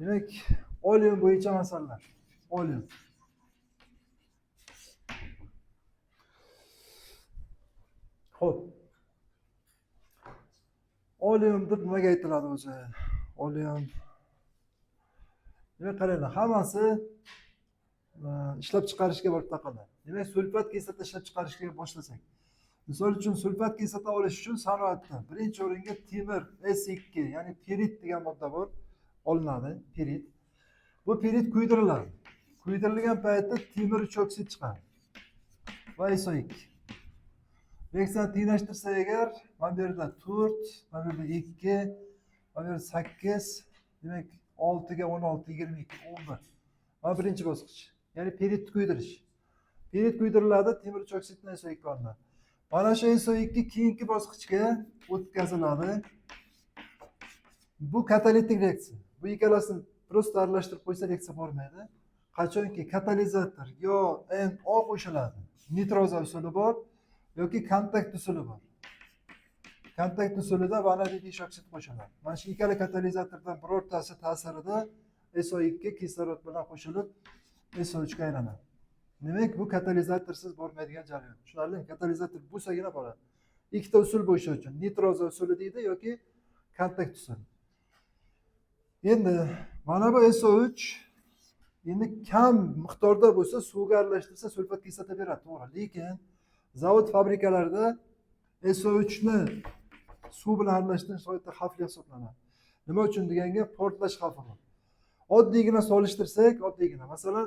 Demek oleum bo'yicha masalalar. Oleum. Xo'p. Oleum deb nimaga aytiladi o'zi? Oleum. Demak, qaranglar, hammasi ishlab chiqarishga borib taqaladi. Demak, sulfat kislota ishlab chiqarishga boshlasak. Misol uchun sulfat kislota olish uchun sanoatda birinchi o'ringa temir S2, ya'ni pirit degan modda bor, olinadi, pirit. Bu pirit kuydiriladi. Kuydirilgan paytda temir 3 oksid chiqadi. Va SO2. Reaksiyani tenglashtirsa agar, mana bu yerda 4, mana bu yerda 2, mana bu yerda 8, demak 6 ga 16, 22, 11. Mana birinchi bosqich. Ya'ni pirit kuydirish. Pirit kuydiriladi, temir 3 oksiddan SO2 olinadi. Mana shu SO2 keyingi bosqichga o'tkaziladi. Bu katalitik reaksiya. Bu ikkalasini prosta aralashtirib qo'ysa reaksiya bo'lmaydi. Qachonki katalizator yo NO qo'shiladi, nitroza usuli bor yoki kontakt usuli bor. Kontakt usulida vanadiy dish oksid qo'shiladi. Mana shu ikkala katalizatordan birortasi ta'sirida SO2 kislorod bilan qo'shilib SO3 ga aylanadi. Demak, bu katalizatorsiz bo'lmaydigan jarayon. Tushunarlimi? Katalizator bo'lsagina bo'ladi. Ikkita usul bo'yicha uchun nitroza usuli deydi yoki kontakt usuli. Endi mana bu SO3 endi kam miqdorda bo'lsa suvga aralashtirsa sulfat kislota beradi, to'g'ri. Lekin zavod fabrikalarida SO3 ni suv bilan aralashtirish nihoyatda xavfli hisoblanadi. Nima uchun deganga, portlash xavfi bor. Oddiygina solishtirsak, oddiygina, masalan,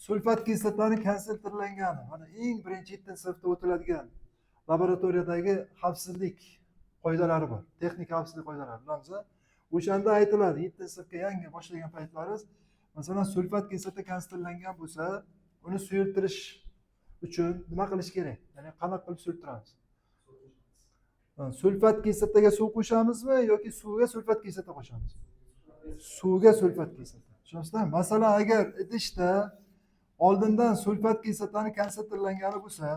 sulfat kislotaning konsentrlangani, mana eng birinchi 7-sinfda o'tiladigan laboratoriyadagi xavfsizlik qoidalari bor. Texnik xavfsizlik qoidalari bilamiz. O'shanda aytiladi, 7-sinfga yangi boshlagan paytlaringiz, masalan, sulfat kislota konsentrlangan bo'lsa, uni suyultirish uchun nima qilish kerak? Ya'ni qanaqa qilib suyultiramiz? Sulfat kislotaga suv qo'shamizmi yoki suvga sulfat kislota qo'shamiz? Suvga sulfat kislota. Tushunasizmi? Masalan, agar idishda oldindan sulfat kislotani konsentrlangani bo'lsa,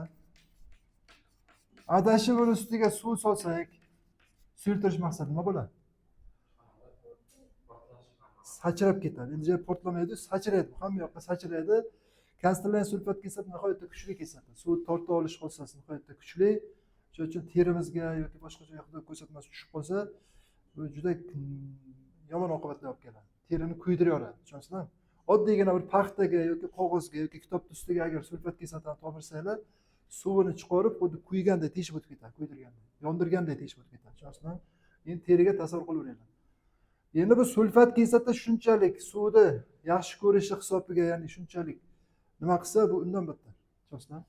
adashib uni ustiga suv solsak, suyultirish maqsadi nima bo'ladi? Sachrab ketadi. Endi portlamaydi, sachraydi. Hamma yoqqa sachraydi. Konsentrlangan sulfat kislota nihoyatda kuchli kislota. Suv tortib olish xossasi nihoyatda kuchli. Shuning uchun terimizga yoki boshqa joyga ko'rsatmasi tushib qolsa, bu juda yomon oqibatlar olib keladi. Terini kuydirib yuboradi. Tushunasizmi? Oddiygina bir paxtaga yoki qog'ozga yoki kitobning ustiga agar sulfat kislotani topirsanglar, suvini chiqarib, xuddi kuyganday teshib o'tib ketadi, kuydirganda, yondirganday teshib o'tib ketadi. Tushunasizmi? Endi teriga tasavvur qilaveringlar. Endi bu sulfat kislota shunchalik suvni yaxshi ko'rishi hisobiga, ya'ni shunchalik nima qilsa, bu undan battar. Tushunasizmi?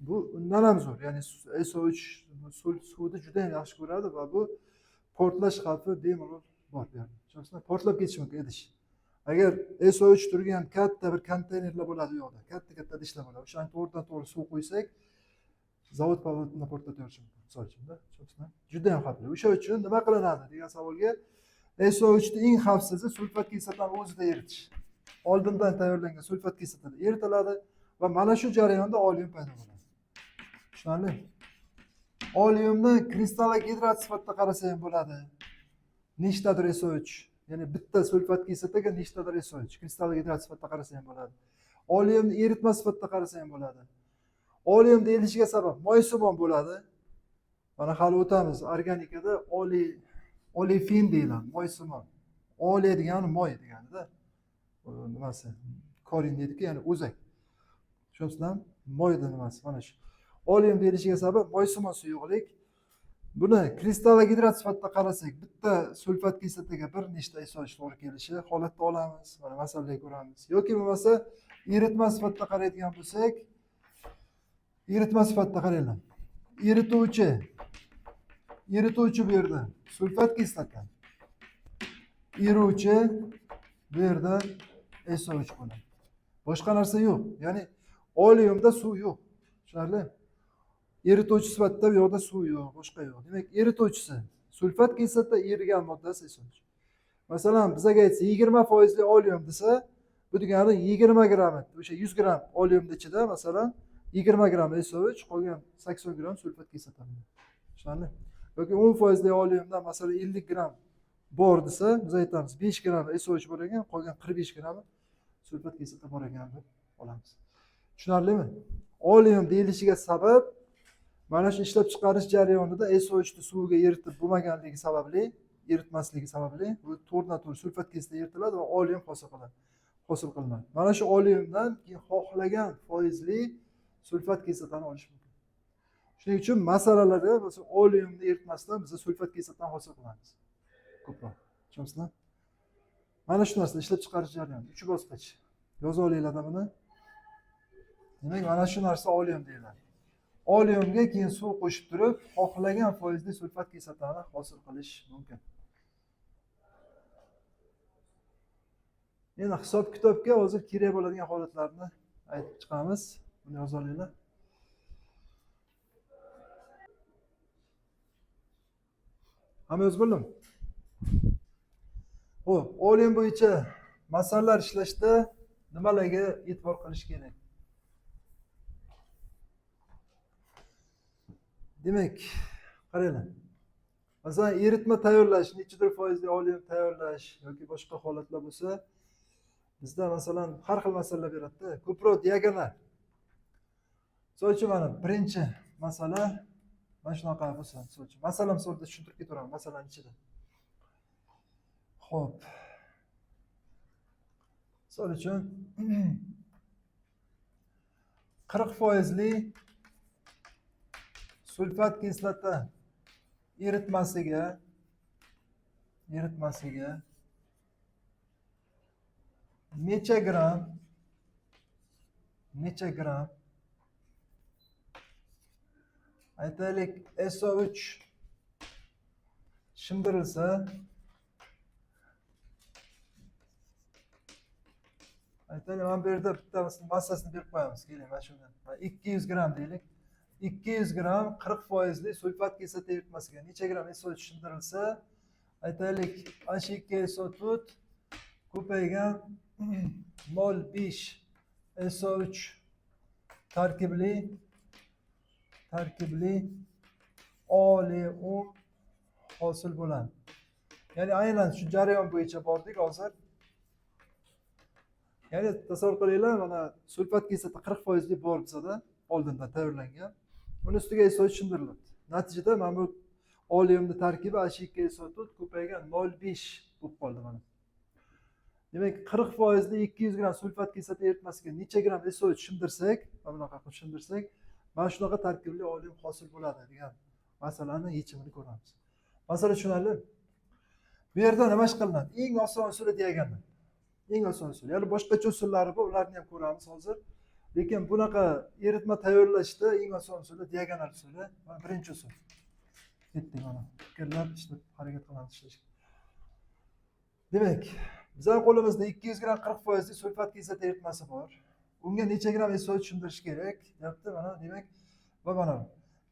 Bu undan ham zo'r. Ya'ni SO3 suvni juda ham yaxshi ko'radi va bu portlash xavfi bemalol bor. Tushunasizmi? Portlab ketishi mumkin idish. Agar SO3 turgan katta bir konteynerlar bo'ladi u yoqda, katta idishlar bo'ladi. O'shani to'g'ridan-to'g'ri suv qo'ysak, zavod faoliyatini portlatib yuborishi mumkin. Misol uchun, tushunasizmi? Juda ham xavfli. O'sha uchun nima qilinadi degan savolga, SO3 ning eng xavfsizi sulfat kislotani o'zida eritish. Oldindan tayyorlangan sulfat kislotada eritiladi va mana shu jarayonda oleum paydo bo'ladi. Tushunarlimi? Oleumni kristallik gidrat sifatida qarasa ham bo'ladi. Nechtadir SO3, ya'ni bitta sulfat kislotaga nechtadir SO3 kristallik gidrat sifatida qarasa ham bo'ladi. Oleumni eritma sifatida qarasa ham bo'ladi. Oleum deyilishiga sabab moysimon bo'ladi. Mana hali o'tamiz, organikada olefin deyiladi, moysimon. Ole degani moy deganida. Nimasi? Korin deydiki, ya'ni o'zak. Tushunasizmi? Moyda nimasi? Mana shu. Oleum deyilishiga sabab moysimon suyuqlik. Buni kristallik gidrat sifatida qarasak, bitta sulfat kislotaga bir nechta SO3 to'g'ri kelishi holatda olamiz, mana masalaga ko'ramiz. Yoki bo'lmasa, eritma sifatida qaraydigan bo'lsak, eritma sifatida qaranglar. Erituvchi bu yerda sulfat kislota. Eruvchi bu yerda SO3 bo'ladi. Boshqa narsa yo'q. Ya'ni oleumda suv yo'q. Tushunarli? Erituvchi sifatida bu yoqda suv yo'q, boshqa yo'q. Demak, erituvchisi sulfat kislota, erigan moddasi SO3. Masalan, bizga aytsa 20% oleum desa, bu degani 20 gram, o'sha 100 gram oleumning ichida masalan 20 gram SO3, qolgan 80 gram sulfat kislota. Tushunarli? Yoki 10% oleumdan masalan 50 gram bor desa, biz aytamiz 5 gramm SO3 bor ekan, qolgan 45 gramm sulfat kislota bor ekan deb olamiz. Tushunarlimi? Oleum deyilishiga sabab mana shu ishlab chiqarish jarayonida SO3 ni suvga eritib bo'lmaganligi sababli, eritmasligi sababli bu to'rtdan-to'rt sulfat kislota eritiladi va oleum hosil qilinadi. Mana shu oleumdan keyin xohlagan foizli sulfat kislotani olish mumkin. Shuning uchun masalalarda biz oleumni eritmasdan biz sulfat kislotani hosil qilamiz. Ko'proq. Tushunasizlar? Mana shu narsani ishlab chiqarish jarayoni 3 bosqich. Yozib olinglar buni. Demak, mana shu narsa oleum deyiladi. Oleumga keyin suv qo'shib turib, xohlagan foizli sulfat kislotani hosil qilish mumkin. Endi hisob-kitobga hozir kerak bo'ladigan holatlarni aytib chiqamiz. Buni yozib olinglar. Hamma yozib bo'ldimi? Xo'p, oleum bo'yicha masalalar ishlashda nimalarga e'tibor qilish kerak? Demak, qaranglar. Masalan, eritma tayyorlash, nechidir foizli oleum tayyorlash yoki boshqa holatlar bo'lsa, bizda masalan har xil masalalar beradi-da. Ko'proq diagonal. Misol uchun mana birinchi masala mana shunaqa bo'lsa, misol uchun masalan misolda tushuntirib ketaveraman, masalan ichida. Xo'p. Misol uchun 40 foizli sulfat kislota eritmasiga necha gramm aytaylik SO3 shimdirilsa, aytaylik mana bu yerda bittasini massasini berib qo'yamiz. Keling, mana shundan 200 gramm deylik. 200 gramm 40 foizli sulfat kislota eritmasiga necha gramm SO3 shimdirilsa, aytaylik H2SO4 ko'paygan 0,5 SO3 tarkibli oleum hosil bo'ladi. Ya'ni aynan shu jarayon bo'yicha bordik hozir. Ya'ni tasavvur qilinglar, mana sulfat kislota 40% bor bizada, oldindan tayyorlangan. Uni ustiga SO3 shimdiriladi. Natijada mana bu oleumning tarkibi H2SO4 ko'paygan 0,5 bo'lib qoldi mana. Demak, 40% 200 gramm sulfat kislota eritmasiga necha gramm SO3 shimdirsak, mana bunaqa qilib shimdirsak, mana shunaqa tarkibli oleum hosil bo'ladi degan masalani yechimini ko'ramiz. Masala tushunarli? Bu yerda nima ish qilinadi? Eng oson usuli diagonal. Eng oson usul. Ya'ni boshqacha usullari bor, ularni ham ko'ramiz hozir. Lekin bunaqa eritma tayyorlashda eng oson usuli diagonal usuli. Mana birinchi usul. Ketdik mana. Fikrlab ishlab harakat qilamiz ishlashga. Demak, bizning qo'limizda 200 gramm 40% sulfat kislota eritmasi bor. Unga necha gramm SO3 shimdirish kerak? Deyapti mana, demak, va mana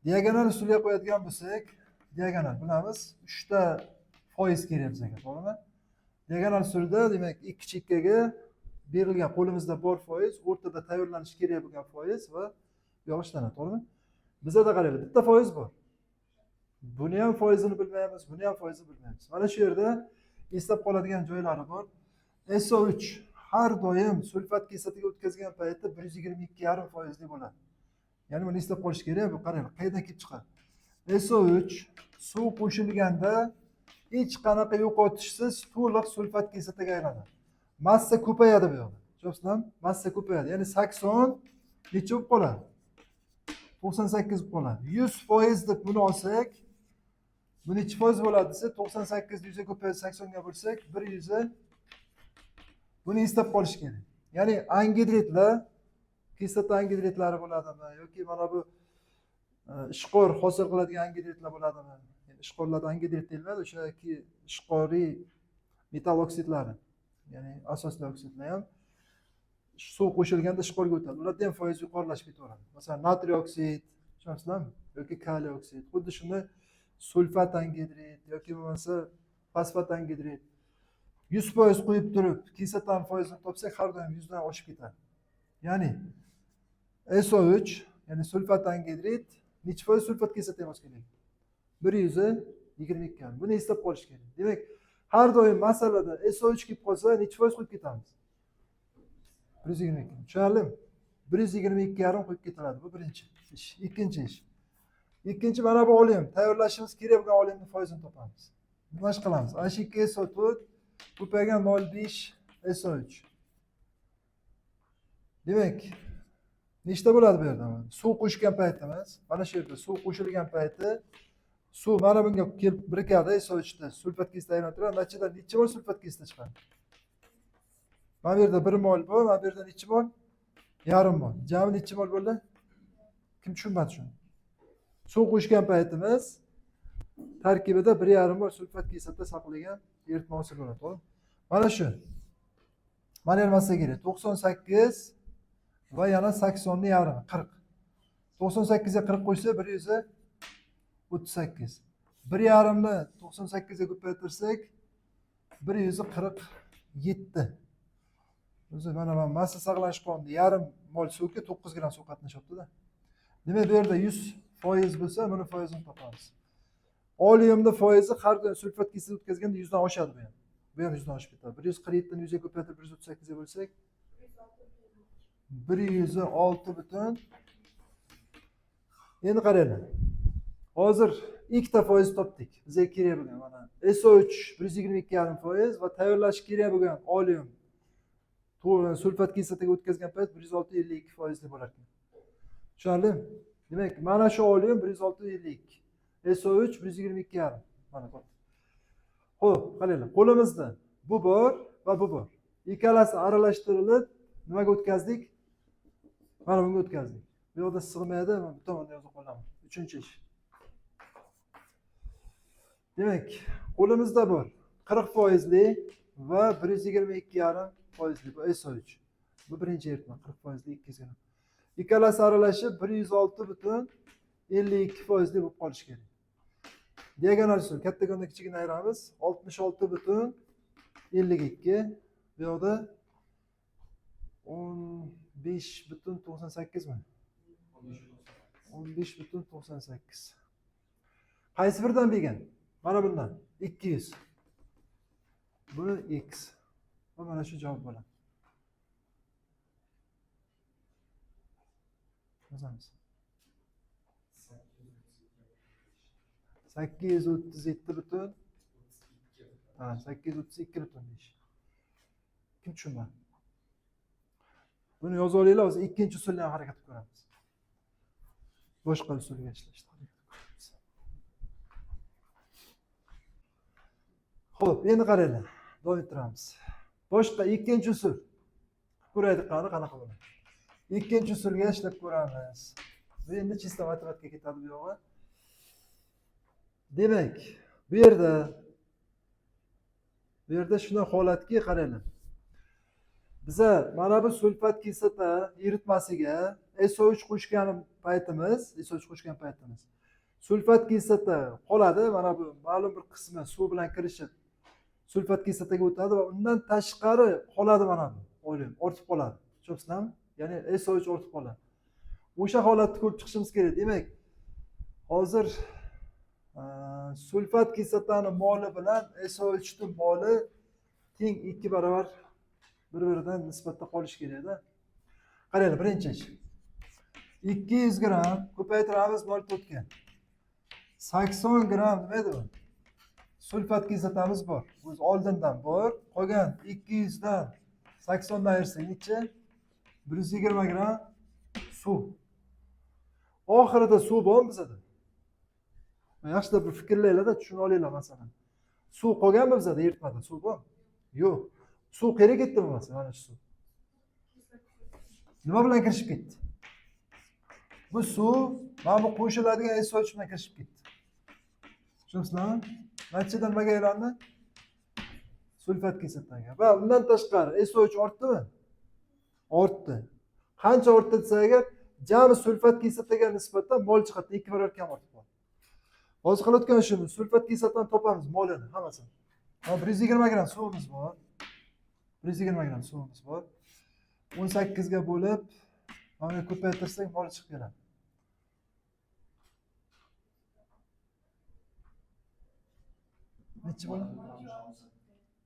diagonal usulga qo'yadigan bo'lsak, diagonal bilamiz, 3 ta foiz kerak bizga, to'g'rimi? Diagonal usulda demak, ikki chekkaga berilgan qo'limizda bor foiz, o'rtada tayyorlanishi kerak bo'lgan foiz va bu yoq ishlanadi, to'g'rimi? Bizda qaranglar, bitta foiz bor. Buni ham foizini bilmaymiz, buni ham foizini bilmaymiz. Mana shu yerda eslab qoladigan joylari bor. SO3 har doim sulfat kislotaga o'tkazgan paytda 122,5% bo'ladi. Ya'ni buni eslab qolish kerak. Bu qaranglar, qayerdan kelib chiqadi? SO3 suv qo'shilganda hech qanaqa yo'qotishsiz to'liq sulfat kislotaga aylanadi. Massa ko'payadi bu yoqda. Tushunasizlarmi? Massa ko'payadi. Ya'ni 80 necha bo'lib qoladi? 98 bo'lib qoladi. 100% deb buni olsak, bu necha foiz bo'ladi desa, 98 100 ga ko'payib 80 ga bo'lsak, 100. Buni eslab qolish kerak. Ya'ni angidridlar, kislota angidridlari bo'ladimi yoki mana bu ishqor hosil qiladigan angidridlar bo'ladimi? Ya'ni ishqorlarda angidrid deyiladi, o'shaki ishqoriy metall oksidlari. Ya'ni asosli oksidlar ham suv qo'shilganda ishqorga o'tadi. Ularda ham foiz yuqorilashib ketaveradi. Masalan, natriy oksid, tushunasizlarmi? Yoki kaliy oksid. Xuddi shuni sulfat angidrid yoki bo'lmasa fosfat angidrid 100% qo'yib turib, kislotani foizini topsak, har doim 100 dan oshib ketadi. Ya'ni SO3, ya'ni sulfat angidrid necha foiz sulfat kislota emas kerak? 122. Buni eslab qolish kerak. Demak, Har doim masalada SO3 kelib qolsa, necha foiz qo'yib ketamiz? 122. Tushunarlimi? 122,5 qo'yib ketiladi. Bu birinchi ish. Ikkinchi ish. Ikkinchi mana bu olyum. Tayyorlashimiz kerak bo'lgan olyumning foizini topamiz. Nima ish qilamiz? Ana shu 2 SO4 ko'paygan 0,5 SO3. Demak, nechta bo'ladi bu yerda? Suv qo'shgan paytimiz, mana shu yerda suv qo'shilgan payti suv mana bunga kelib birikadi SO3da. Sulfat kislota aylantiradi. Natijada necha mol sulfat kislota chiqadi? Mana bu yerda 1 mol bu, mana bu yerda necha mol? Yarim mol. Jami necha mol bo'ldi? Kim tushunmadi shuni? Suv qo'shgan paytimiz tarkibida 1,5 mol sulfat kislota saqlagan eritma hosil bo'ladi, to'g'ri? Mana shu. Mana nimasi kerak? 98 va yana 80 ni yarmi 40. 98 ga 40 qo'shsa 138. 1,5 ni 98 ga ko'paytirsak 147. O'zi mana massa saqlanish qonuni yarim mol suvga 9 gram suv qatnashyapti-da. Demak, bu yerda 100% bo'lsa, buni foizini topamiz. Olyumni foizi har doim sulfat kislota o'tkazganda 100 dan oshadi bu ham. Bu ham 100 dan oshib ketadi. 147 ni 100 ga ko'paytirib 138 ga bo'lsak 106 butun. Endi qaranglar. Hozir ikkita foiz topdik. Bizga kerak bo'lgan mana SO3 122,5% va tayyorlash kerak bo'lgan olyum sulfat kislotaga o'tkazgan payt 106,52% bo'lar ekan. Tushunarlimi? Demak, mana shu olyum 106,52. SO3 122,5. Mana bu. Xo'p, qaranglar. Qo'limizda bu bor va bu bor. Ikkalasi aralashtirilib nimaga o'tkazdik? Mana bunga o'tkazdik. Bu yerda sig'maydi, men bu tomonda yozib qolaman. Uchinchi ish. Demak, qo'limizda bor 40% va 122,5% bu SO3. Bu birinchi eritma 40% 200 gram. Ikkalasi aralashib 106,52% bo'lib qolishi kerak. Diagonal usul kattadan kichigini ayiramiz. 66,52. Bu yerda 15,98 mi? 15,98. Qaysi biridan bergan? Mana bundan 200. Buni x. Va mana shu javob bo'ladi. Yozamiz. 837 butun. Ha, 832 butun deyish. Kim tushunmadi? Buni yozib olinglar, hozir ikkinchi usulni ham harakat qilamiz. Boshqa usulga ishlashni harakat qilamiz. Xo'p, endi qaranglar. Davom ettiramiz. Boshqa ikkinchi usul. Ko'raylik qanaqa bo'ladi. Ikkinchi usulga ishlab ko'ramiz. Bu endi chista matematikaga ketadi bu yo'g'i. Demak, bu yerda shunday holatki, qaranglar. Biza mana bu sulfat kislota eritmasiga SO3 qo'shgan paytimiz, sulfat kislota qoladi, mana bu ma'lum bir qismi suv bilan kirishib sulfat kislotaga o'tadi va undan tashqari qoladi mana bu olyum, ortib qoladi. Tushunasizlarmi? Ya'ni SO3 ortib qoladi. O'sha holatni ko'rib chiqishimiz kerak. Demak, hozir sulfat kislotani moli bilan SO3 ning moli teng 2 barobar bir-biridan nisbatda qolishi kerak-da. Qaranglar, birinchi ish. 200 gram ko'paytiramiz 0,4 ga. 80 gram nima edi bu? Sulfat kislotamiz bor. O'z oldindan bor. Qolgan 200 dan 80 dan ayirsak necha? 120 gram suv. Oxirida suv bormi bizda? Yaxshilab bir fikrlaylar-da, tushunib olinglar masalan. Suv qolganmi bizda eritmada? Suv bor? Yo'q. Suv qayerga ketdimi masalan, mana shu suv. Nima bilan kirishib ketdi? Bu suv mana bu qo'shiladigan SO3 bilan kirishib ketdi. Tushunasizlarmi? Natijada nimaga aylandi? Sulfat kislotaga. Va undan tashqari SO3 ortdimi? Ortdi. Qancha ortdi desa agar, jami sulfat kislotaga nisbatan mol jihatdan 2 barobar kam ortib qoldi. Hozir qilayotgan ishimiz sulfat kislotani topamiz molini hammasini. 120 gram suvimiz bor. 120 gram suvimiz bor. 18 ga bo'lib, mana ko'paytirsak mol chiqib keladi. Necha bo'ladi?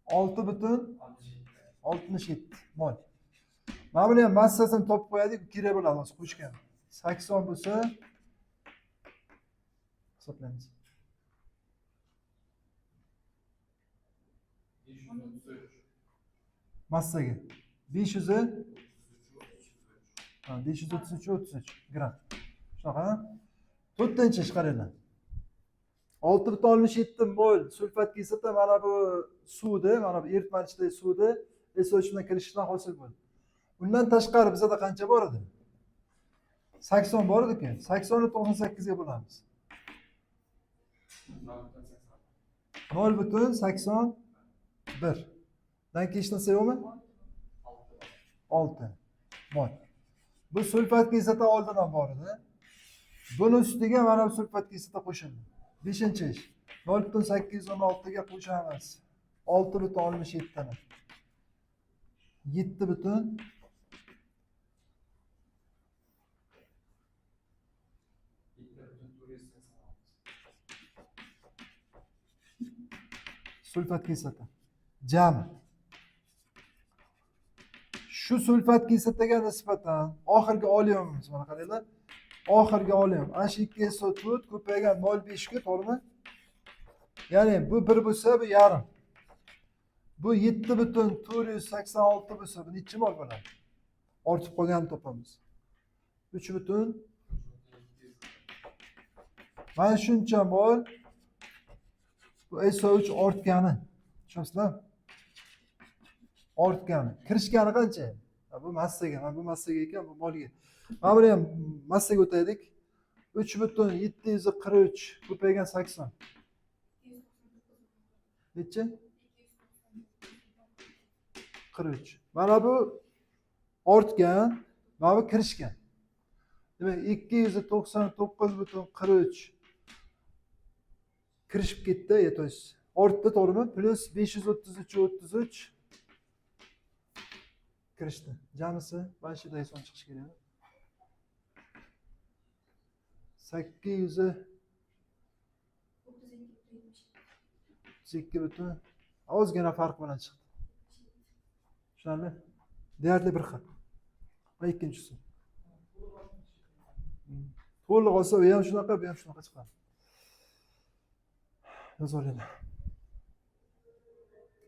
6,67 mol. Mana buni ham massasini topib qo'yadik, kerak bo'ladi hozir qo'shgan. 80 bo'lsa hisoblaymiz. 533 massaga 500 533 gram. Shunaqa. 4-chi ish qaranglar. 6,67 mol sulfat kislota mana bu suvni, mana bu eritmachilik suvni SO3 bilan kirishidan hosil bo'ldi. Bundan tashqari bizda qancha bor edi? 80 bor edi-ku. 80 ni 98 ga bo'lamiz. 0,81. Dan keyin narsa yo'qmi? 6 mol. Bu sulfat kislota oldindan bor edi. Buni ustiga mana bu sulfat kislota qo'shildi. 5-chi ish. 0,816 ga qo'shamiz. 6,67 tani. 7 butun sulfat kislota. Jami. Shu sulfat kislotaga nisbatan oxirgi olyumimiz mana qaranglar. Oxirgi olyum ana shu 2 SO4 ko'paygan 0,5 ga to'g'rimi? Ya'ni bu 1 bo'lsa, bu yarim. Bu 7,486 bo'lsa, bu necha mol bo'ladi? Ortib qolganini topamiz. 3 butun. Mana shuncha mol bu SO3 ortgani. Tushunasizlar? Ortgani. Kirishgani qancha? Bu massaga, mana bu massaga ekan, bu molga. Mana buni ham massaga o'taylik. 3,743 ko'paygan 80. Necha? 43. Mana bu ortgan, mana bu kirishgan. Demak, 299,43 kirishib ketdi, yeto'siz. Ortda to'g'rimi? Plus 533 kirishdi. Jamisi mana shu son chiqish kerak. 832 butun ozgina farq bilan chiqdi. Tushunarli? Deyarli bir xil. Va ikkinchisi. To'liq olsa, u ham shunaqa, bu ham shunaqa chiqadi. Yozib olaylik.